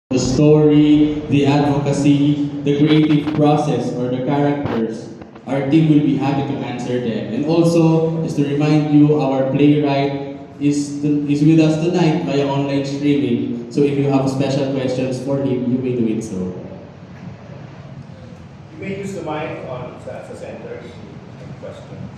the story, the advocacy, the creative process, or the characters, our team will be happy to answer them. And also, just to remind you, our playwright is with us tonight via online streaming. So if you have special questions for him, you may do it so. You may use the mic on sa center. Questions.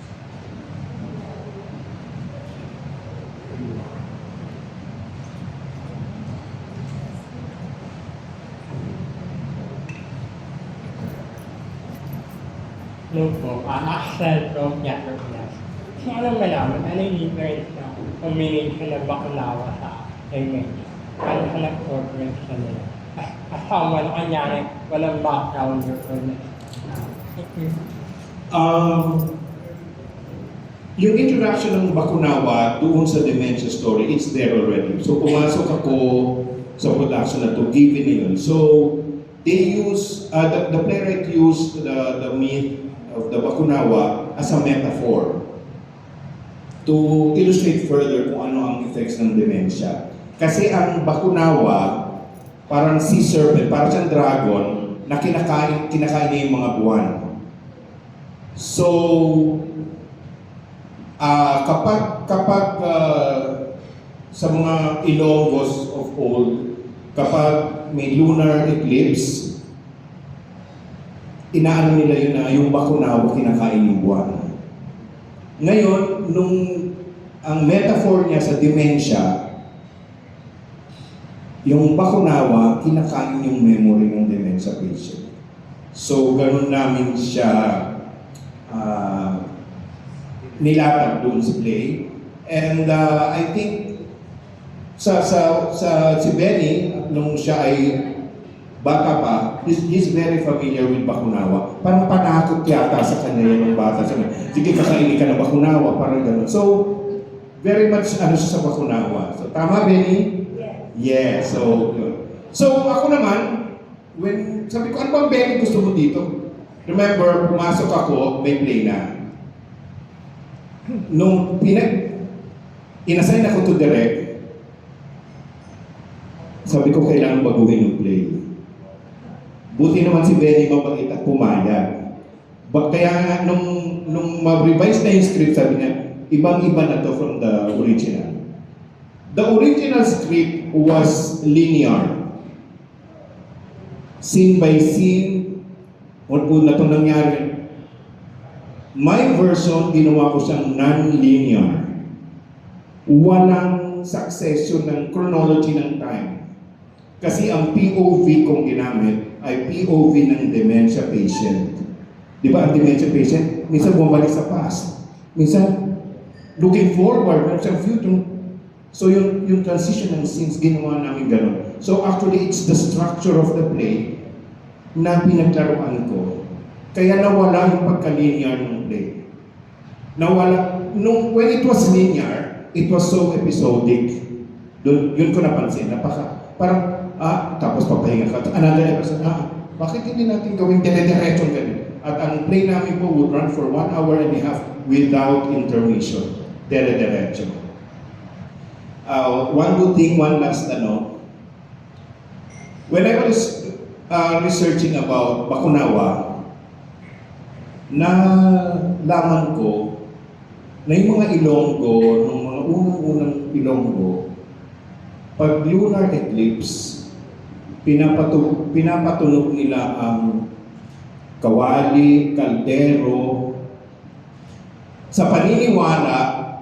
Hello po, Axel from Yatro Pinas. Gusto ko lang malaman, ano yung difference ng combination ng Bakunawa sa Amen? Paano ka nag-order sa nila? Asama na kanyari, walang background or Yung introduction ng Bakunawa doon sa Dementia Story, it's there already. So pumasok ako sa production na to, given na yun. So they use, the playwright used the myth of the Bakunawa as a metaphor to illustrate further kung ano ang effects ng dementia. Kasi ang Bakunawa, parang sea serpent, parang siyang dragon na kinakain niya yung mga buwan. So, kapag sa mga Ilonggos of old, kapag may lunar eclipse, inaano nila yun na yung Bakunawa kinakain yung buwan. Ngayon, nung ang metaphor niya sa dementia, yung Bakunawa kinakain yung memory ng dementia patient. So, ganun namin siya nilatag doon sa play. And I think si Benny, nung siya ay bata pa, he's very familiar with Bakunawa. Parang panakot yata sa kanya yung bata. Sige, kakainin ka na Bakunawa, parang gano'n. So, very much ano siya sa Bakunawa. So, tama, Benny? Yeah. So, yun. So, ako naman, sabi ko, ano bang Benny gusto mo dito? Remember, pumasok ako, may play na. Nung inassign ako to direct, sabi ko, kailangan baguhin yung play. Buti naman si Benny mabait at pumayag. Kaya nga, nung ma-revise na yung script, sabi niya, ibang-iba na to from the original. The original script was linear. Scene by scene, kung na itong nangyari. My version, ginawa ko siyang non-linear. Walang succession ng chronology ng time. Kasi ang POV kong ginamit ay POV ng dementia patient. Di ba ang dementia patient, minsan bumalik sa past. Minsan, looking forward, minsan future. So yung transition ng scenes, ginawa namin gano'n. So actually, it's the structure of the play na pinaglaruan ko. Kaya nawala yung pagka-linear ng play. Nawala, when it was linear, it was so episodic. Yun ko napansin, parang, tapos papahinga ka. Another episode, bakit hindi natin gawing dire-diretso ganun? At ang play namin po would run for 1 hour and a half without intermission. Dire-diretso. One good thing, one last when I was researching about Bakunawa, nalaman ko na yung mga Ilonggo, nung mga unang-unang Ilonggo, pag lunar eclipse, pinapatunog nila ang kawali, kaldero, sa paniniwala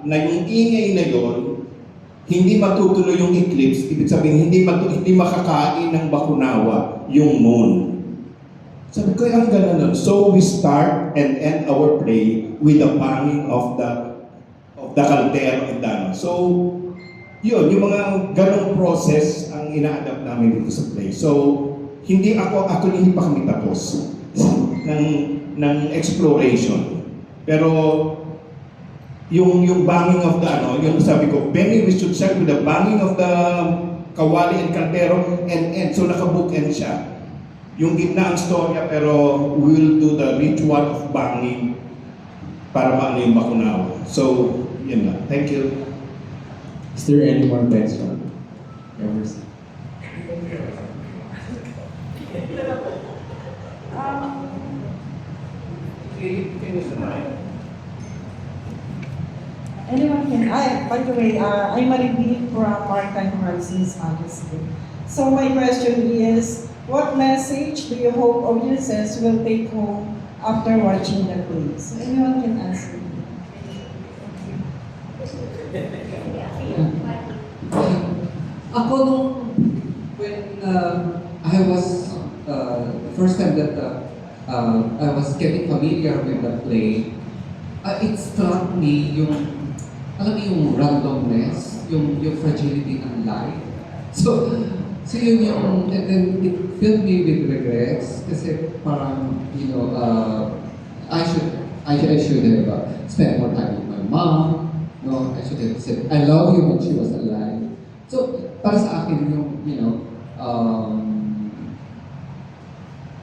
na yung ingay na yon, hindi matutuloy yung eclipse, ibig sabihin hindi makakain ng Bakunawa yung moon. Sabi ko, ang gano'n nun. So we start and end our play with the banging of the caldero and dano. So, yun, yung mga ganong process ang ina-adapt namin dito sa play. So, hindi pa kami tapos ng exploration. Pero, yung banging of the yung sabi ko, Benny, we should start with the banging of the kawali and caldero and so naka-bookend siya. Yung gitna ang storya, pero we will do the ritual of banging para maano yung Bakunawa. So, yun lang. Thank you. Is there any more question? Can you smile? Anyone can. By the way, I'm Mariby from Maritime Horizons Agency. So my question is, what message do you hope audiences will take home after watching the play? So anyone can answer. Ako nung when I was the first time that I was getting familiar with the play, it struck me yung alam mo yung randomness, yung fragility ng life. So yun yung, and then it filled me with regrets kasi parang, you know, I should have spent more time with my mom. No, I should have said, I love you when she was alive. So, para sa akin yung, you know,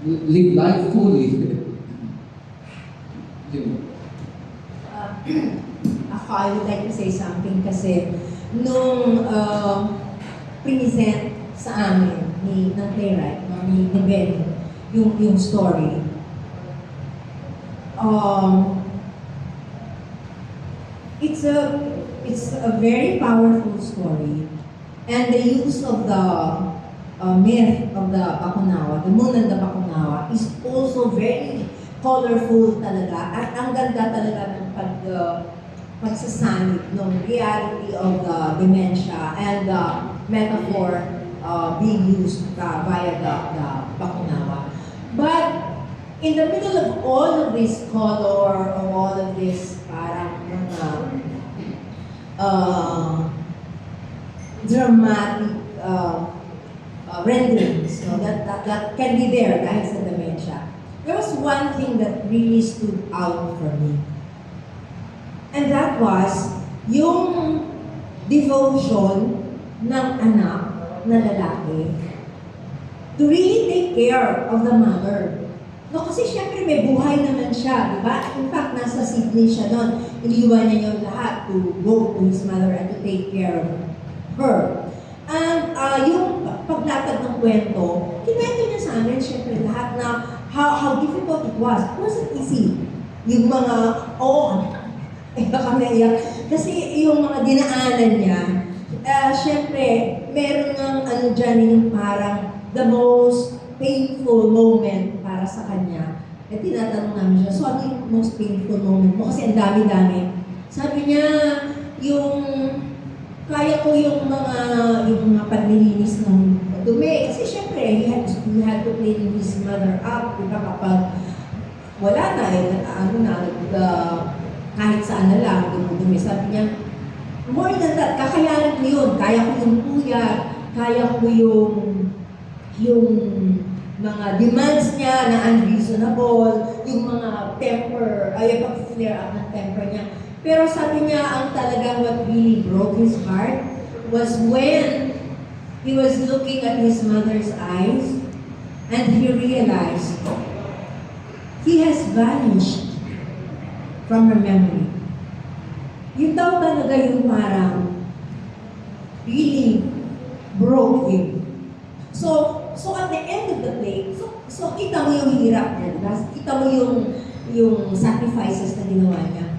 live life fully. Yun. Ako, I would like to say something kasi nung present sa amin ng playwright, ni Benny, yung story, it's a very powerful story, and the use of the myth of the Bakunawa, the moon and the Bakunawa, is also very colorful talaga, at ang ganda talaga ng pagsasanib ng reality of the dementia and the metaphor being used via the Bakunawa. But in the middle of all of this color, of all of this parang mga dramatic renderings, no, that can be there dahil sa dementia, there was one thing that really stood out for me. And that was yung devotion ng anak na lalaki to really take care of the mother. No, kasi syempre may buhay naman siya, di ba? In fact, nasa Sydney siya noon. Iniwan niya yung lahat to go to his mother and to take care of her. And yung paglatag ng kwento, kinwento niya sa amin, syempre lahat na how difficult it was. It wasn't easy. Yung mga, kami iyak. Kasi yung mga dinaanan niya, syempre, meron ng ano dyan, yung parang the most painful moment para sa kanya. Eh, tinatanong namin siya, so ano yung most painful moment mo? Kasi ang dami-dami. Sabi niya, yung kaya ko yung mga paglilinis ng dumi. Kasi syempre, he had to clean his mother up. Diba kapag wala na, kahit saan na lang, dumi. Sabi niya, more than that, kakayanan ko yun. Kaya ko yung puyat, kaya ko yung mga demands niya na unreasonable, yung mga temper, pag-flare up ng temper niya. Pero sabi niya, ang talagang what really broke his heart was when he was looking at his mother's eyes and he realized he has vanished from her memory. Yun daw talaga yung parang really broke him. So at the end of the play, so kita mo yung hirap niya, diba? Kita mo yung sacrifices na ginawa niya.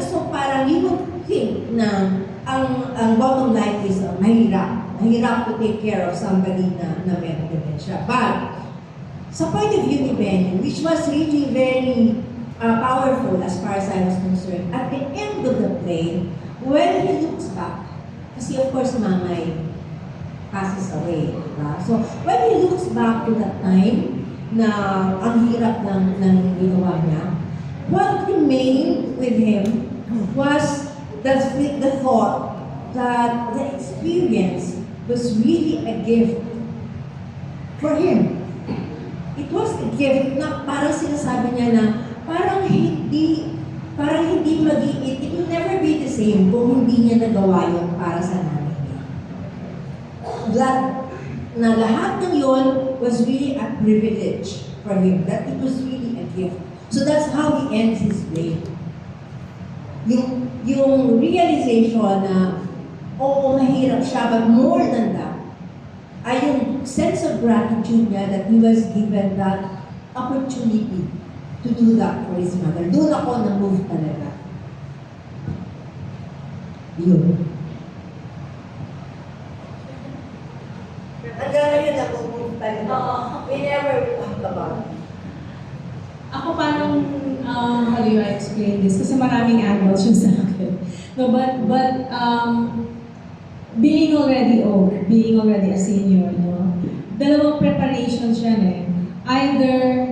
So parang you would think na ang bottom line is mahirap to take care of somebody na may dementia. But sa point of view ni Benny, which was really very powerful as far as I was concerned, at the end of the play, when he looks back, kasi of course Mamay passes away, diba? So when he looks back to that time na ang hirap ng ginawa niya, what remained with him was the thought that the experience was really a gift for him. It was a gift na parang sinasabi niya na parang hindi it will never be the same kung hindi niya nagawa yun para sa nanay niya. That na lahat ng yun was really a privilege for him, that it was really a gift. So that's how he ends his play. Yung realization na, oo, mahirap siya, but more than that, ay yung sense of gratitude niya that he was given that opportunity to do that for his mother. Doon ako na-move talaga. Yun. Hanggang ngayon na-move talaga. We never talk about it. Ako parang, how do I explain this? Kasi maraming angles yun sa akin. No, but being already old, being already a senior, no, dalawang preparations yan eh. Either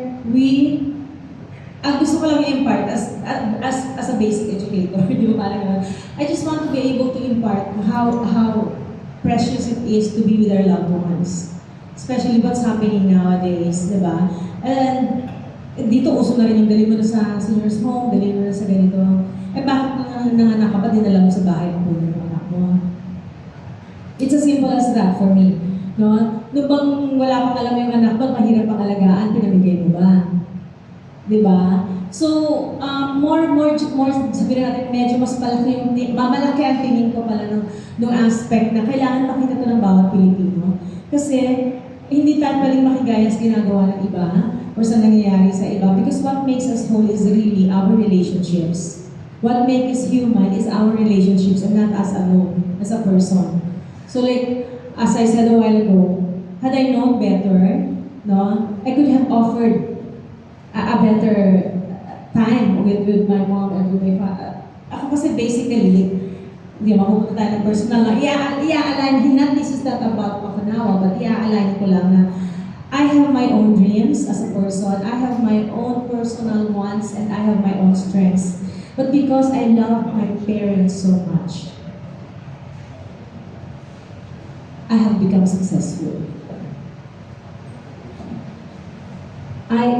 ang gusto ko lang i-impart as a basic educator, di ba parang gano'n? I just want to be able to impart how precious it is to be with our loved ones. Especially what's happening nowadays, di ba? And dito uso na rin yung dali mo na sa seniors home, dali mo na sa ganito. Eh bakit nanganak ka pa, dinala mo sa bahay ang puno ng anak mo? It's as simple as that for me. No? Nung bang wala pang alam yung anak mo, mahirap ang alagaan, pinamigay mo ba? Diba? So, more, sabihin natin, medyo mas malaki mamalaki ang tingin ko pala ng aspect na kailangan makita ito ng bawat Pilipino. Kasi, hindi tayo paling makigaya sa ginagawa ng iba or sa nangyayari sa iba. Because what makes us whole is really our relationships. What makes us human is our relationships and not us alone as a person. So like, as I said a while ago, had I known better, no, I could have offered a better time with my mom and with my father. Ako kasi basically, hindi mapupunta tayo ng personal na, i-align, not this is not about Pakanawa, but i-align ko lang na I have my own dreams as a person, I have my own personal wants, and I have my own strengths. But because I love my parents so much, I have become successful. I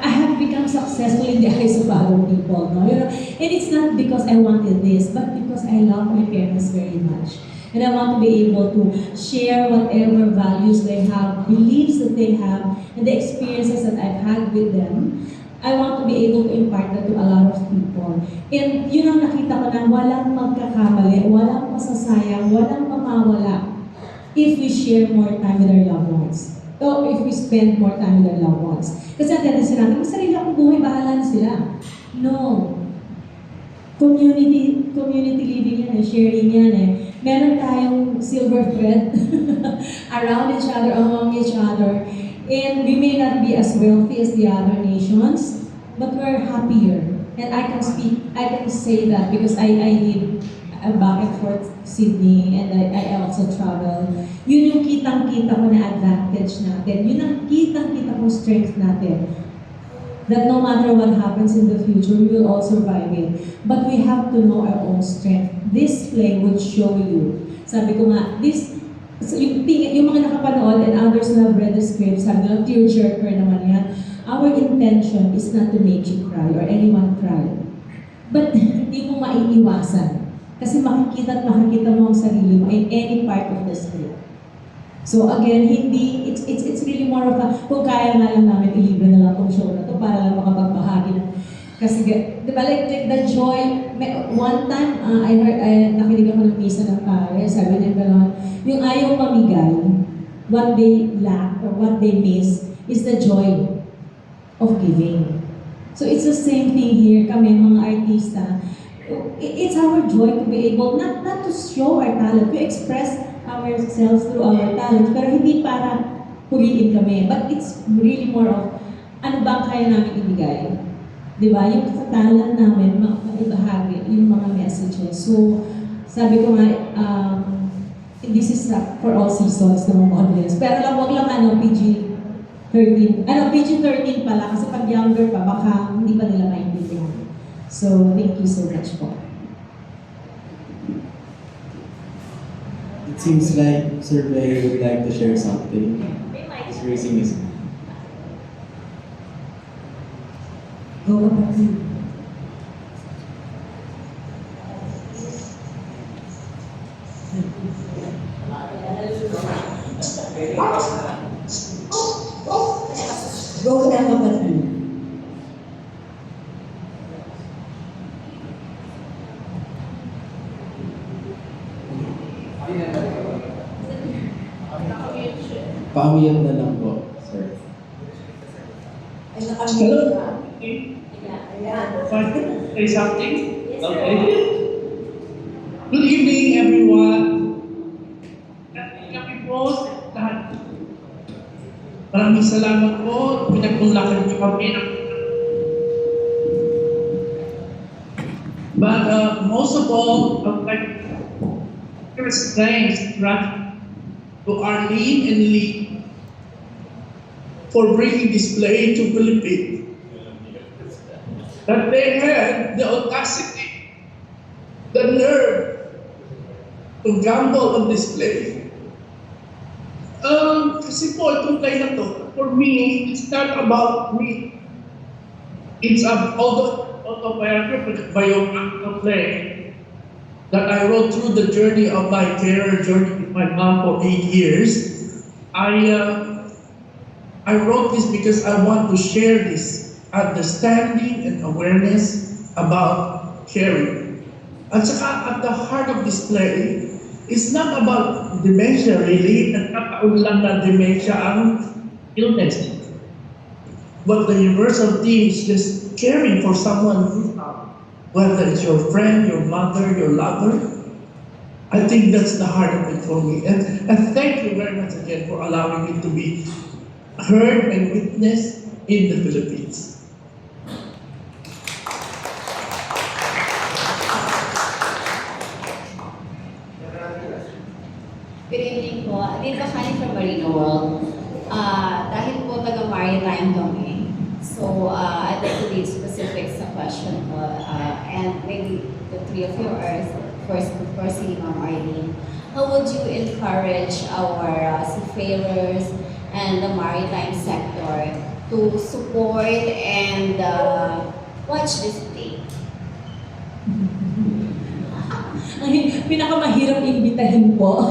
have become successful in the eyes of other people, no? You know, and it's not because I wanted this, but because I love my parents very much. And I want to be able to share whatever values they have, beliefs that they have, and the experiences that I've had with them. I want to be able to impart that to a lot of people. And yun ang nakita ko na walang magkakamali, walang masasayang, walang mamawala if we share more time with our loved ones. O if we spend more time with our loved ones. Kasi ang tendency natin, may sarili akong buhay, bahala na sila. No. Community living yan, sharing yan eh. Meron tayong silver thread around each other, among each other. And we may not be as wealthy as the other nations, but we're happier. And I can say that because I live back and forth Sydney and I also travel. Yun yung kitang-kita ko na advantage natin. Yun ang kitang-kita kong strength natin. That no matter what happens in the future, we will all survive it. But we have to know our own strength. This play would show you. Sabi ko nga, yung mga nakapanood and others who have read the script, sabi nila, tearjerker naman yan. Our intention is not to make you cry or anyone cry. But hindi mo maiiwasan. Kasi makikita mo ang sarili mo in any part of the script. So again, it's really more of a, kung kaya nga lang namin, ilibre na lang itong show na to para lang makapagbahagi na. Kasi, di ba, like the joy, one time, nakinig ako ng pisa ng pare, sabi niya gano'n, yung ayaw mamigay, what they lack or what they miss is the joy of giving. So it's the same thing here, kami mga artista. It's our joy to be able, not to show our talent, to express ourselves through our talent, pero hindi para puliin kami. But it's really more of, ano ba kaya namin ibigay? Di ba? Yung sa talent namin, maibahagi yung mga messages. So, sabi ko nga, this is for all seasons ng mga audience. Pero lang, wag lang PG-13. PG-13 pala, kasi pag younger pa, baka hindi pa nila maintindihan. So, thank you so much po. It seems like Sir Bay would like to share something. He's raising his hand. Go kapatid. Go na kapatid. pamiyat na lang po, sir. Ay, nakamute na. Can Ayan. I say something? Yes, sir. Okay. Good evening, everyone. Kami po sa lahat. Maraming salamat po. Pinagmulakan niyo kami. But most of all, first thanks to Arlene and Lee for bringing this play to Philippines. That they had the audacity, the nerve to gamble on this play. Kasi po, itong play na to, for me, it's not about me. It's autobiographical play that I wrote through the journey of my career journey with my mom for 8 years. I wrote this because I want to share this understanding and awareness about caring. At saka at the heart of this play, it's not about dementia really, nagkataon lang na dementia ang illness. But the universal theme is just caring for someone who's out. Whether it's your friend, your mother, your lover. I think that's the heart of it for me. And thank you very much again for allowing me to be heard and witnessed in the Philippines. Good evening po. Dito kami from Marino World. Dahil po taga-maritime kami. So, I'd like to read specifics sa question po. And maybe the three of you are first si Ma'am Arlene. How would you encourage our seafarers and the maritime sector to support and watch this play? Ang pinakamahirap imbitahin po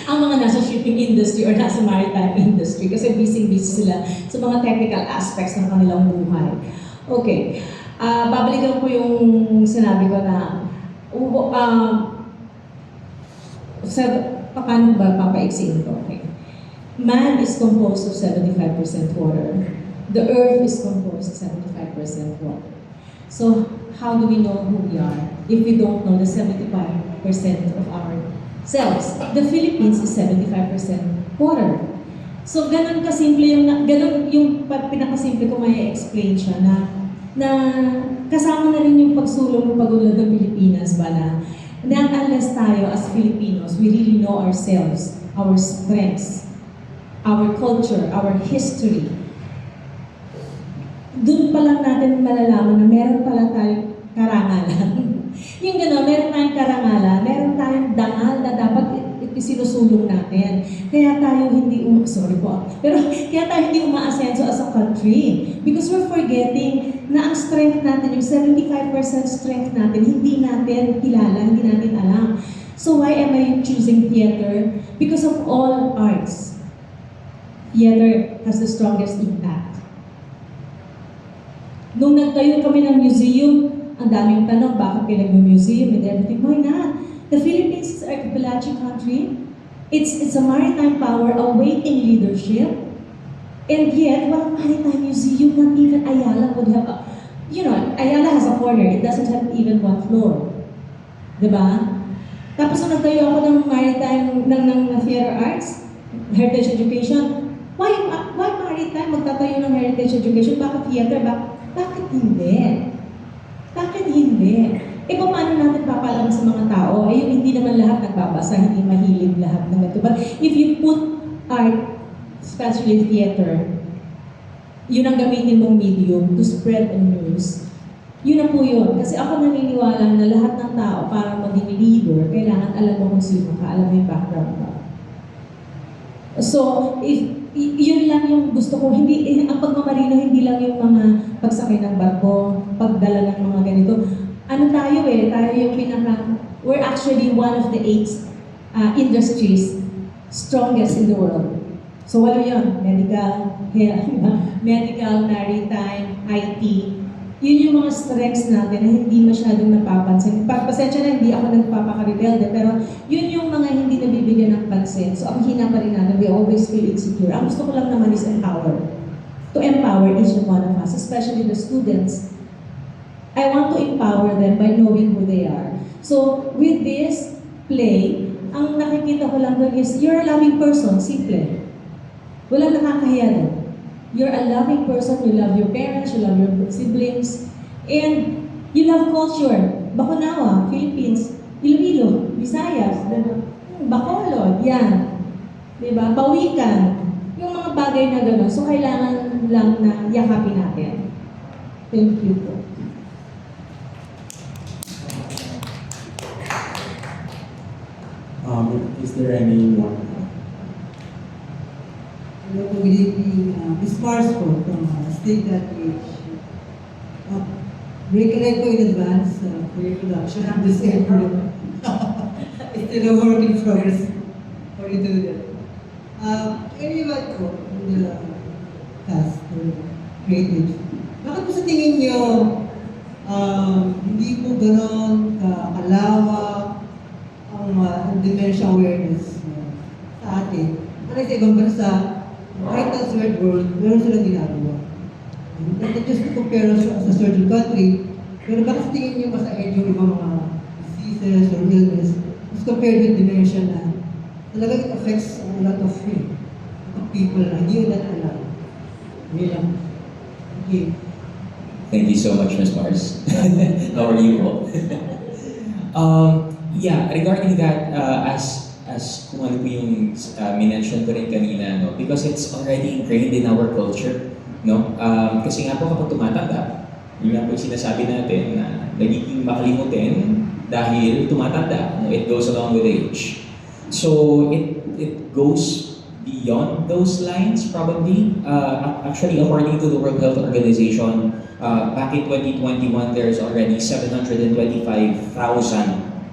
ang mga nasa shipping industry or nasa maritime industry kasi busy-busy sila sa mga technical aspects ng kanilang buhay. Okay. Babalikan ko yung sinabi ko na paano ba papaiksiin ko? Okay. Man is composed of 75% water. The earth is composed of 75% water. So, how do we know who we are if we don't know the 75% of ourselves? The Philippines is 75% water. So, ganun kasimple ganun yung pinakasimple ko may explain siya na kasama na rin yung pagsulong ng pag-unlad ng Pilipinas ba na unless tayo as Filipinos, we really know ourselves, our strengths, our culture, our history, doon pa lang natin malalaman na meron pala tayong karangalan. Yung gano'n, meron tayong karangalan, meron tayong dangal na dapat isinusulong natin. Kaya tayo hindi kaya tayo hindi umaasenso as a country. Because we're forgetting na ang strength natin, yung 75% strength natin, hindi natin kilala, hindi natin alam. So why am I choosing theater? Because of all arts, theater has the strongest impact. Nung nagtayo kami ng museum, ang daming tanong, bakit kayo nag-museum and everything? Why not? The Philippines is an archipelagic country. It's a maritime power awaiting leadership. And yet, walang maritime museum, not even Ayala would have Ayala has a corner, it doesn't have even one floor. Diba? Tapos nung nagtayo ako ng maritime, ng theater arts, heritage education, why maritime? Magtatayo ng heritage education, bakit theater? Bakit hindi? Bakit hindi? Paano natin papaalam sa mga tao? Hindi naman lahat nagbabasa, hindi mahilig lahat ng ito. But if you put art, especially theater, yun ang gamitin mong medium to spread the news, yun na po yun. Kasi ako naniniwala na lahat ng tao, para maging leader, kailangan alam mo kung sino ka, alam mo yung background mo. So, yun lang yung gusto ko. Ang pagmamarino, hindi lang yung mga pagsakay ng barko, pagdala ng mga ganito. Tayo yung we're actually one of the 8 industries strongest in the world. So, yun? Medical, maritime, IT, Yun yung mga strengths natin na hindi masyadong napapansin. Pasensya na, hindi ako nagpapakarebelde, pero yun yung mga hindi nabibigyan ng pansin. So ang hina pa rin natin, we always feel insecure. Ang gusto ko lang naman is empower. To empower each and one of us, especially the students. I want to empower them by knowing who they are. So with this play, ang nakikita ko lang doon is, you're a loving person, simple. Walang nakakahiya doon. You're a loving person, you love your parents, you love your siblings, and you love culture. Baconawa, Philippines, Iloilo, Visayas, Bacolod, yan. Diba? Pawikan. Yung mga bagay na gano'n. So, kailangan lang na yakapin natin. Thank you po. Is there any more? Hello, good evening. Ms. Mars po from State Age. Recollect ko in advance for your production of this effort. It's still a work in progress for you to do that. Anyway po, in the cast or creative, bakit po sa tingin nyo hindi po ganon kalawak ang dementia awareness sa atin? Kasi sa ibang bansa, kahit ang third world, meron silang ginagawa. Not just to compare us as a certain country, pero bakit sa tingin niyo mas ahead yung ibang mga diseases or illness as compared with dementia na talagang it affects a lot of people na hindi nila alam. Hindi lang. Okay. Thank you so much, Ms. Mars. How are you all? Yeah, regarding that, as kung ano po yung minention ko rin kanina, no? Because it's already ingrained in our culture, no? Kasi nga po kapag tumatanda, yun nga po yung sinasabi natin na nagiging makalimutin dahil tumatanda, no? It goes along with age. So it goes beyond those lines probably. Actually, according to the World Health Organization, back in 2021, there's already 725,000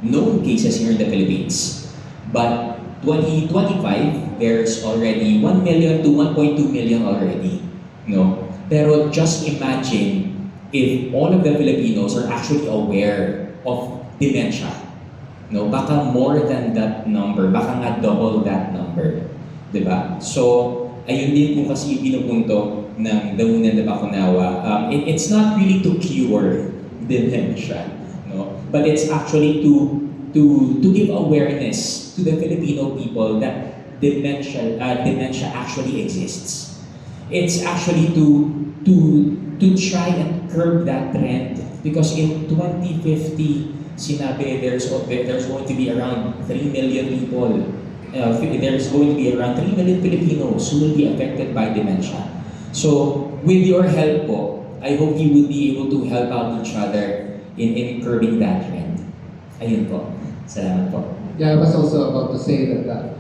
known cases here in the Philippines. But 2025, there's already 1 million to 1.2 million already. No? Pero just imagine if all of the Filipinos are actually aware of dementia. No? Baka more than that number, baka nga double that number. Diba? So, ayun din po kasi yung pinupunto ng damunan na Baconawa. It's not really to cure dementia, no? But it's actually to give awareness to the Filipino people that dementia actually exists. It's actually to try and curb that trend because in 2050, sinabi there's going to be around 3 million people. There's going to be around 3 million Filipinos who will be affected by dementia. So, with your help po, I hope you will be able to help out each other in curbing that trend. Ayun po. Salamat po. Yeah, I was also about to say that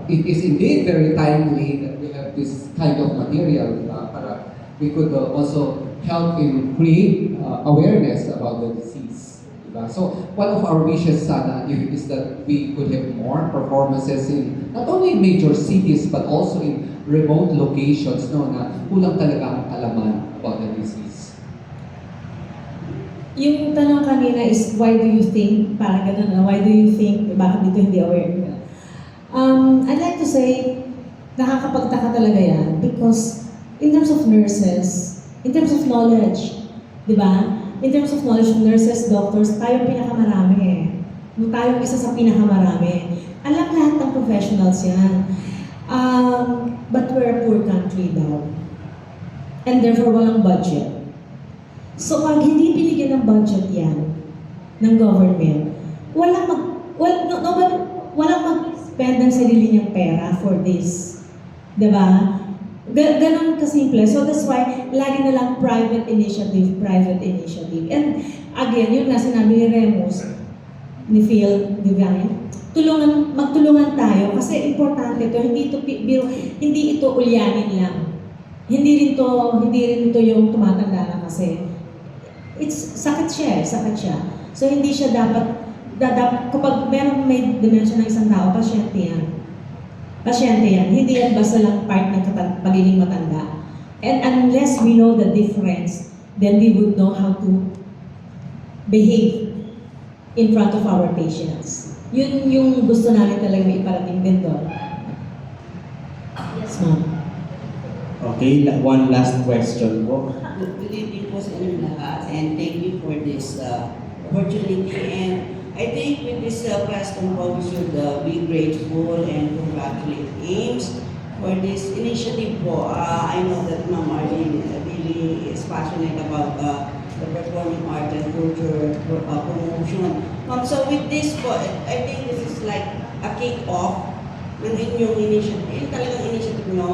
it is indeed very timely that we have this kind of material para we could also help in create awareness about the disease. So one of our wishes sana is that we could have more performances in not only major cities but also in remote locations na kulang talaga ang kalaman about the disease. Yung tanong kanina is, why do you think, parang gano'n na, why do you think, bakit dito hindi aware? I'd like to say, nakakapagtaka talaga yan because in terms of nurses, in terms of knowledge, di ba? In terms of knowledge of nurses, doctors, tayong pinakamarami eh. Tayong isa sa pinakamarami. Alam lahat ng professionals yan. But we're a poor country daw. And therefore, walang budget. So pag hindi binigyan ng budget yan, ng government, walang mag-spend ng sarili niyang pera for this. Diba? Ganon kasimple. So that's why, lagi na lang private initiative. And again, yun nga sinabi ni Remus, ni Phil Divine, magtulungan tayo kasi importante ito, hindi ito ulyanin lang. Hindi rin ito yung tumatanda na kasi. Sakit siya. So hindi siya dapat kapag may dementia ng isang tao, pasyente yan. Hindi yan basta lang part ng pagiging matanda. And unless we know the difference then we would know how to behave in front of our patients. Yun yung gusto namin talaga iparating din doon. Yes, ma'am. Okay, one last question po. Good evening po sa inyong lahat, and thank you for this opportunity. And I think with this press conference, we should be grateful and congratulate AIMS for this initiative po. I know that Ma'am Arlene really is passionate about the performing art and culture promotion. So with this po, I think this is like a kick-off ng inyong initiative, yung talagang initiative nyo,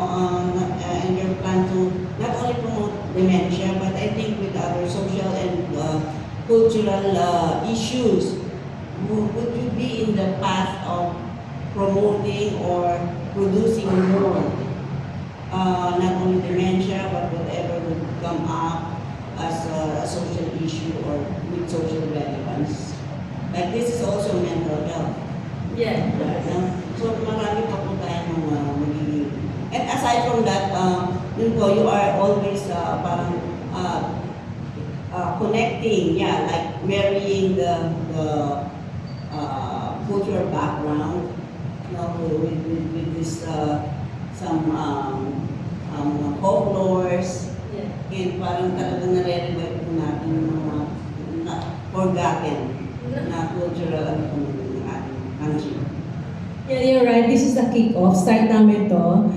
and your plan to not only promote dementia, but I think with other social and cultural issues, would you be in the path of promoting or producing more, not only dementia, but whatever would come up as a social issue or with social relevance? Like this is also mental health. Yeah. So marami pa po tayong magiging. And aside from that, yun po, you are always parang connecting, like marrying the cultural background, with this some folklores, and parang talagang nare-revive po natin yung mga forgotten na cultural ng ating country. Yeah, you're right. This is the kick-off. Start namin to.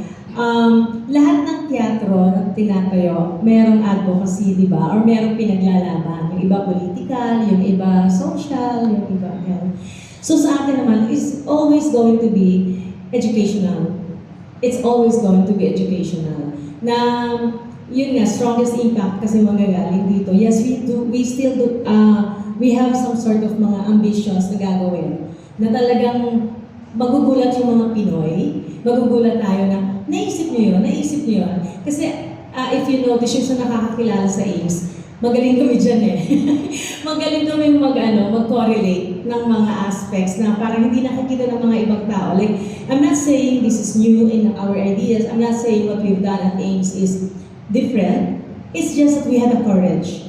Lahat ng teatro na tinatayo, merong advocacy, di ba? Or merong pinaglalaban. Yung iba political, yung iba social, yung iba health. So sa atin naman, it's always going to be educational. It's always going to be educational. Na, yun nga, strongest impact kasi magagaling dito. Yes, we still do, we have some sort of mga ambitions na gagawin. Na talagang magugulat yung mga Pinoy, magugulat tayo na, naisip niyo yun. Kasi if you notice, yung sa nakakakilala sa AIMS, magaling kami dyan eh. Magaling kami mag-correlate ng mga aspects na parang hindi nakikita ng mga ibang tao. Like, I'm not saying this is new in our ideas. I'm not saying what we've done at AIMS is different. It's just that we had the courage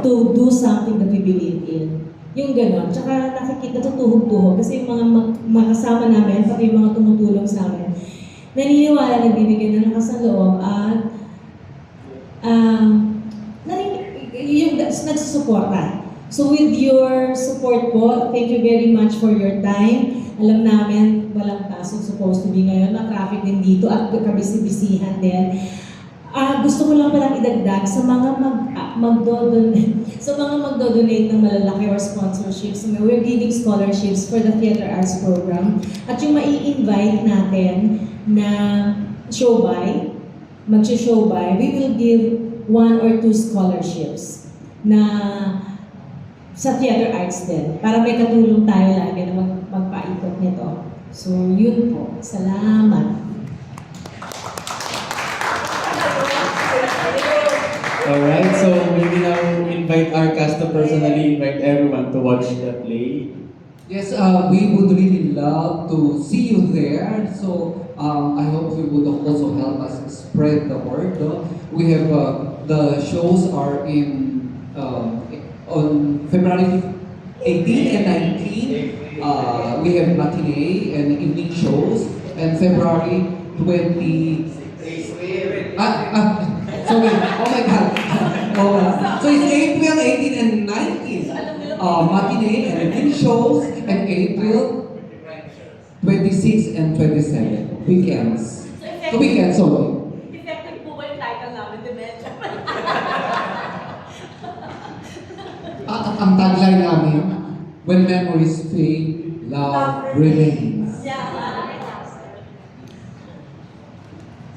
to do something that we believe in. Yung gano'n. Tsaka nakikita, natutuhog-tuhog. Kasi yung mga makasama namin, pati yung mga tumutulong sa amin, naniniwala, nagbibigay ng lakas ng loob at yung nagsusuporta. So with your support po, thank you very much for your time. Alam namin, walang pasok supposed to be ngayon. Traffic din dito at kabisi-bisihan din. Gusto ko lang palang idagdag sa mga magdodonate ng malalaki or sponsorships. We're giving scholarships for the theater arts program. At yung mai-invite natin na mag-show by, we will give 1 or 2 scholarships na sa theater arts din. Para may katulong tayo lagi na magpaikot nito. So yun po. Salamat. Alright, so maybe now invite our cast to personally invite everyone to watch the play. Yes, we would really love to see you there. So I hope you would also help us spread the word. We have the shows are in on February 18 and 19. We have matinee and evening shows, and February 20. Sorry, oh my God. So it's April 18 and 19. Matinee and evening shows, and April 26 and 27. Weekends. So weekends, sorry. Effective po ba yung title namin, Dementia? Ang tagline namin, when memories fade, love remains.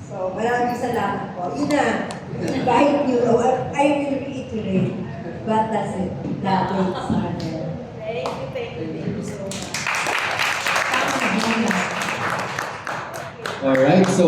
So, maraming salamat po. Yun na, invite you, I will reiterate, but that's it. That is thank you so much. Alright, so